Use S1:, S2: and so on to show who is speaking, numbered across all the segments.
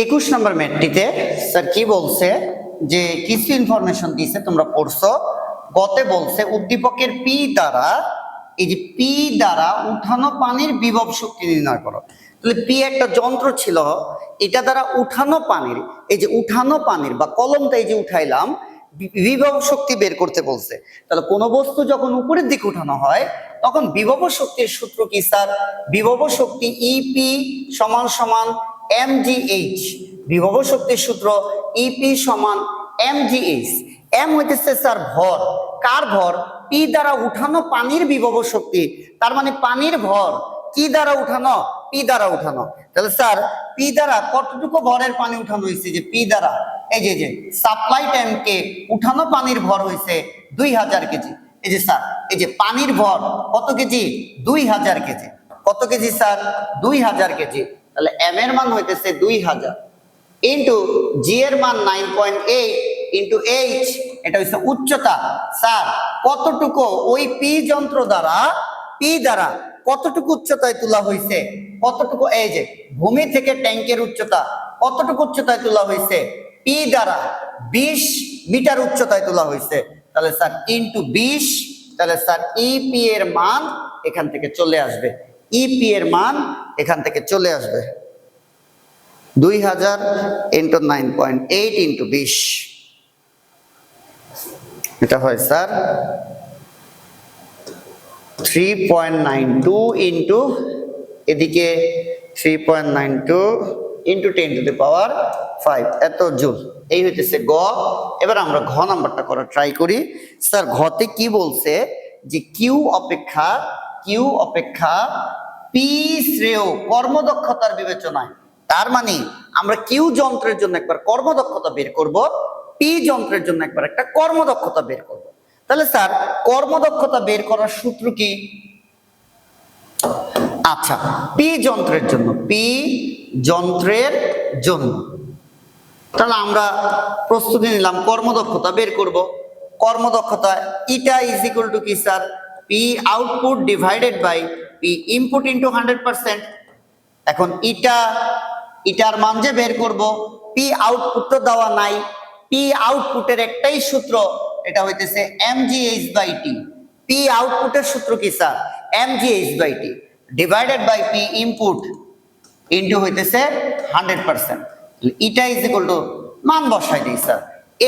S1: 21 নম্বর ম্যাথটিতে sir কি বলছে যে কিছু ইনফরমেশন দিয়েছে, তোমরা পড়ছো। গতে বলছে উদ্দীপকের পি দ্বারা, এই যে পি দ্বারা উঠানো পানির বিভব শক্তি নির্ণয় করো। তাহলে পি একটা যন্ত্র ছিল, এটা দ্বারা উঠানো পানির, এই যে উঠানো পানির বা কলমটা এই যে উঠাইলাম, বিভব শক্তি বের করতে বলছে। তাহলে কোনো বস্তু যখন উপরের দিকে উঠানো হয় তখন বিভব শক্তির সূত্র কি স্যার? বিভব শক্তি ইপি সমান সমান mgh। বিভব শক্তির সূত্র ইপি সমান mgh। এম হইতেছে স্যার ভর। কার ভর? পি দ্বারা উঠানো পানির বিভব শক্তি। তার মানে পানির ভর কি দ্বারা উঠানো? পি দ্বারা উঠানো। তাহলে স্যার পি দ্বারা কতটুকু ভরের পানি উঠানো হয়েছে? যে পি দ্বারা এই যে সাপ্লাই ট্যাঙ্কে উঠানো পানির ভর হয়েছে 2000 কেজি। এই যে স্যার এই যে পানির ভর কত কেজি? 2000 কেজি। কত কেজি স্যার? 2000 কেজি। তাহলে এম এর মান হইতেছে 2000 ইন্টু জি এর মান 9.8 ইন্টু এইচ, এটা হচ্ছে উচ্চতা। স্যার কতটুকু ওই পি যন্ত্র দ্বারা, পি দ্বারা কতটুকু উচ্চতায় তোলা হয়েছে? কতটুকু? এই যে ভূমি থেকে ট্যাঙ্কের উচ্চতা কতটুকু উচ্চতায় তোলা হয়েছে? পি দ্বারা 20 মিটার উচ্চতায় তোলা হয়েছে। তাহলে স্যার ইন্টু 20, তাহলে স্যার ইপি এর মান এখান থেকে চলে আসবে। ইপি এর মান এখান থেকে চলে আসবে 2000 ইন্টু 9.8 ইন্টু 20, এটা হয় স্যার 3.92 ইন্টু এদিকে 3.92 ইন্টু 10 টু দি পাওয়ার 5 এত জুল। এই হইতেছে গ। এবার আমরা ঘ নাম্বারটা করা ট্রাই করি। স্যার ঘতে কি বলছে? যে কিউ অপেক্ষা পি শ্রেয় কর্মদক্ষতার বিবেচনায়। তার মানে আমরা কিউ যন্ত্রের জন্য একবার কর্মদক্ষতা বের করব, পি যন্ত্রের জন্য একবার একটা কর্মদক্ষতা বের করব। তাহলে স্যার কর্মদক্ষতা বের করার সূত্র কি? আচ্ছা, পি যন্ত্রের জন্য তাহলে আমরা প্রস্তুতি নিলাম, কর্মদক্ষতা বের করব। কর্মদক্ষতা ইটা ইজ ইকুয়াল টু কি sir? P output divided by P input into 100%। এখন ইটার মান যে বের করব, পি আউটপুট তো দেওয়া নাই। পি আউটপুটের একটাই সূত্র, এটা হইতেছে mgh/t। পি আউটপুটের সূত্র কি sir? mgh/t divided by P input into হইতেছে 100%। ইটা ইজ ইকুয়াল টু মান বসাই দিই স্যার,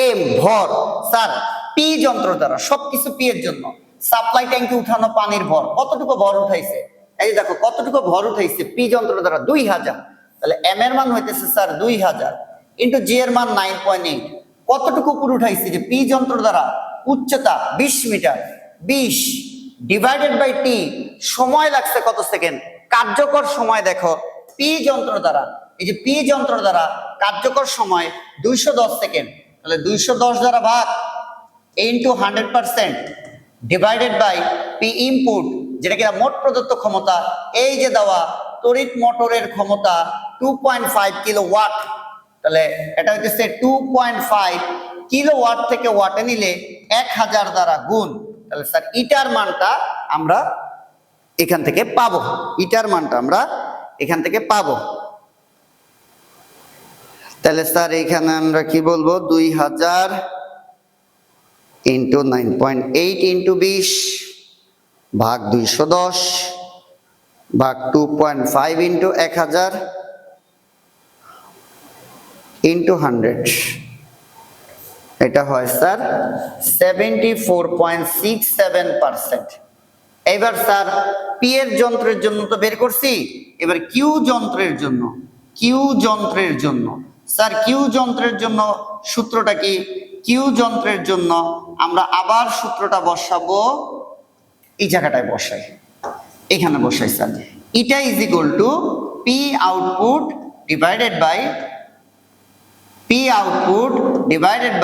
S1: এম ভর। স্যার পি যন্ত্র দ্বারা সবকিছু পি এর জন্য সাপ্লাই ট্যাঙ্কে উঠানো পানির ভর কতটুকু ভর উঠাইছে? এই দেখো কতটুকু ভর উঠাইছে পি যন্ত্র দ্বারা 2000। তাহলে এম এর মান হইতেছে স্যার 2000 ইন্টু জি এর মান 9.8। কতটুকু উপর উঠাইছে? যে পি যন্ত্র দ্বারা উচ্চতা 20 মিটার, 20 ডিভাইডেড বাই টি, সময় লাগছে কত সেকেন্ড? কার্যকর সময় দেখো পি যন্ত্র দ্বারা, এই যে পি যন্ত্র দ্বারা কার্যকর সময় 210 সেকেন্ড। তাহলে 210 দ্বারা ভাগ into 100% divided by P input, যেটা কিনা মোট প্রদত্ত ক্ষমতা। এই যে দেওয়া তড়িৎ মোটরের ক্ষমতা 2.5 কিলোওয়াট। তাহলে এটা হচ্ছে 2.5 কিলোওয়াট থেকে ওয়াটে নিলে 1000 দ্বারা গুণ। তাহলে স্যার ইটার মানটা আমরা এখান থেকে পাবো। ইটার মানটা আমরা এখান থেকে পাবো। তাহলে স্যার এখানে আমরা কি বলবো? 2000 ইন্টু 9.8 ইন্টু 20 ভাগ 210 ভাগ 2.5 ইন্টু 1000 ইন্টু 100, এটা হয় স্যার 74.67%। এবার স্যার পি এর যন্ত্রের জন্য তো বের করছি, এবার কিউ যন্ত্রের জন্য স্যার কিউ যন্ত্রের জন্য সূত্রটা কি? কিউ যন্ত্রের জন্য আমরা আবার সূত্রটা বসাবো, এই জায়গাটায় বসাই, এখানে বসাই স্যার। ইটা is equal to P output divided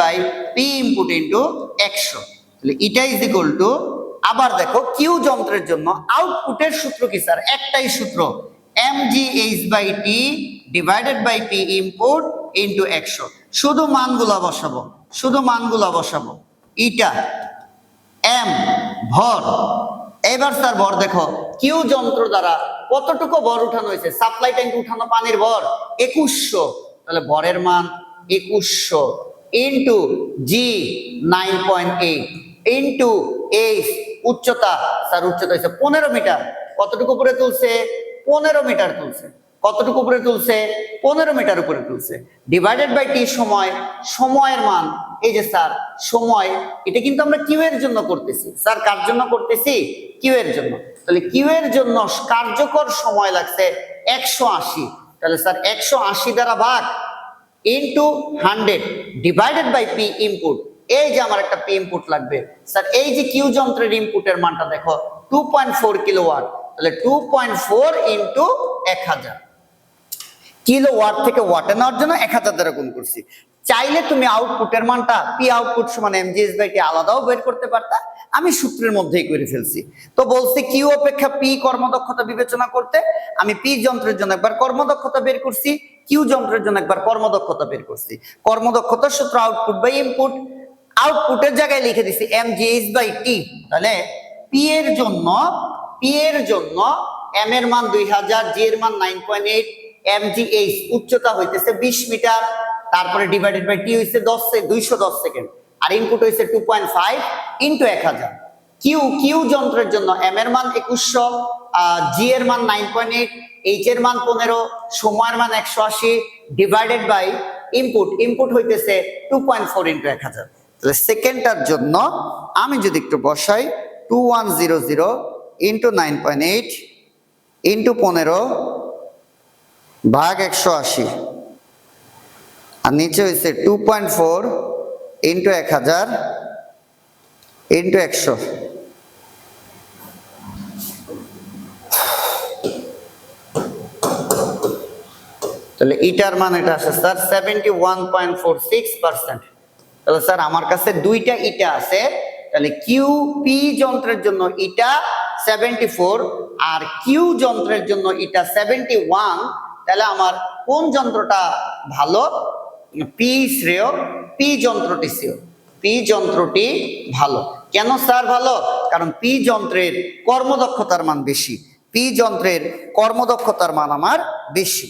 S1: by P input into 100। তাহলে ইটা ইজ ইকুয়াল টু, আবার দেখো কিউ যন্ত্রের জন্য আউটপুটের সূত্র কি স্যার? একটাই সূত্র, mgh/t divided by P input into 100। শুধু মানগুলা বসাবো। ইটা এম ভর। এবার স্যার ভর দেখো কিউ যন্ত্র দ্বারা কতটুকু ভর উঠানো হয়েছে? সাপ্লাই ট্যাঙ্কে উঠানো পানির ভর 2100 তাহলে ভরের মান 2100 ইন্টু জি 9.8 ইন্টু এইচ উচ্চতা, স্যার উচ্চতা হচ্ছে 15 মিটার। কতটুকু উপরে তুলছে? 15 মিটার তুলছে। কতটুকু উপরে তুলছে? 15 মিটার উপরে তুলছে। ডিভাইডেড বাই টি সময়, সময়ের মান এই যে স্যার সময়, এটা কিন্তু আমরা কিউ এর জন্য করতেছি। স্যার কার জন্য করতেছি? কিউ এর জন্য। তাহলে কিউ এর জন্য কার্যকর সময় লাগছে 180। তাহলে স্যার 180 দ্বারা ভাগ into 100 divided by P input. এই যে আমার একটা পি ইনপুট লাগবে স্যার, এই যে কিউ যন্ত্রের ইনপুটের মানটা দেখো 2.4 কিলোওয়াট। তাহলে 2.4 ইন্টু 1000 কিলোওয়াট থেকে ওয়াটে নেওয়ার জন্য 1000 দ্বারা গুণ করছি। চাইলে তুমি আউটপুটের মানটা পি আউটপুট সমান এমজিএস বাই টি আলাদাও বের করতে পারতা, আমি সূত্রের মধ্যেই করে ফেলছি। তো বলছি কিউ অপেক্ষা পি কর্মদক্ষতা বিবেচনা করতে, আমি পি যন্ত্রের জন্য একবার কর্মদক্ষতা বের করছি, কিউ যন্ত্রের জন্য একবার কর্মদক্ষতা বের করছি। কর্মদক্ষতার সূত্র আউটপুট বাই ইনপুট, আউটপুটের জায়গায় লিখে দিছি এমজিএস বাই টি। তাহলে পি এর জন্য এম এর মান 2000, জি এর মান 9.8, এমজিএইচ উচ্চতা হইতেছে 20 মিটার, তারপরে ডিভাইডেড বাই টি হইছে 210 সেকেন্ড, আর ইনপুট হইছে 2.5 ইনটু 1000। কিউ যন্ত্রের জন্য এম এর মান 2100, জি এর মান 9.8, এইচ এর মান 15, সময়ের মান 180 ডিভাইডেড বাই ইনপুট হইতেছে 2.4 ইনটু 1000। তাহলে সেকেন্ডটার জন্য আমি যদি একটু বসাই 2100 ইনটু 9.8 ইনটু 15 ভাগ 180, আর নিচে হয়েছে 2.4 ইন্টু 1000 ইন্টু 100। তাহলে ইটার মান এটা আসে স্যার 71.46%। তাহলে স্যার আমার কাছে দুইটা ইটা আছে, তাহলে কিউ পি যন্ত্রের জন্য ইটা 74 আর কিউ যন্ত্রের জন্য ইটা 71। তাহলে আমার কোন যন্ত্রটা ভালো? পি শ্রেয়, পি যন্ত্রটি ভালো। কেন স্যার ভালো? কারণ পি যন্ত্রের কর্মদক্ষতার মান বেশি, পি যন্ত্রের কর্মদক্ষতার মান আমার বেশি।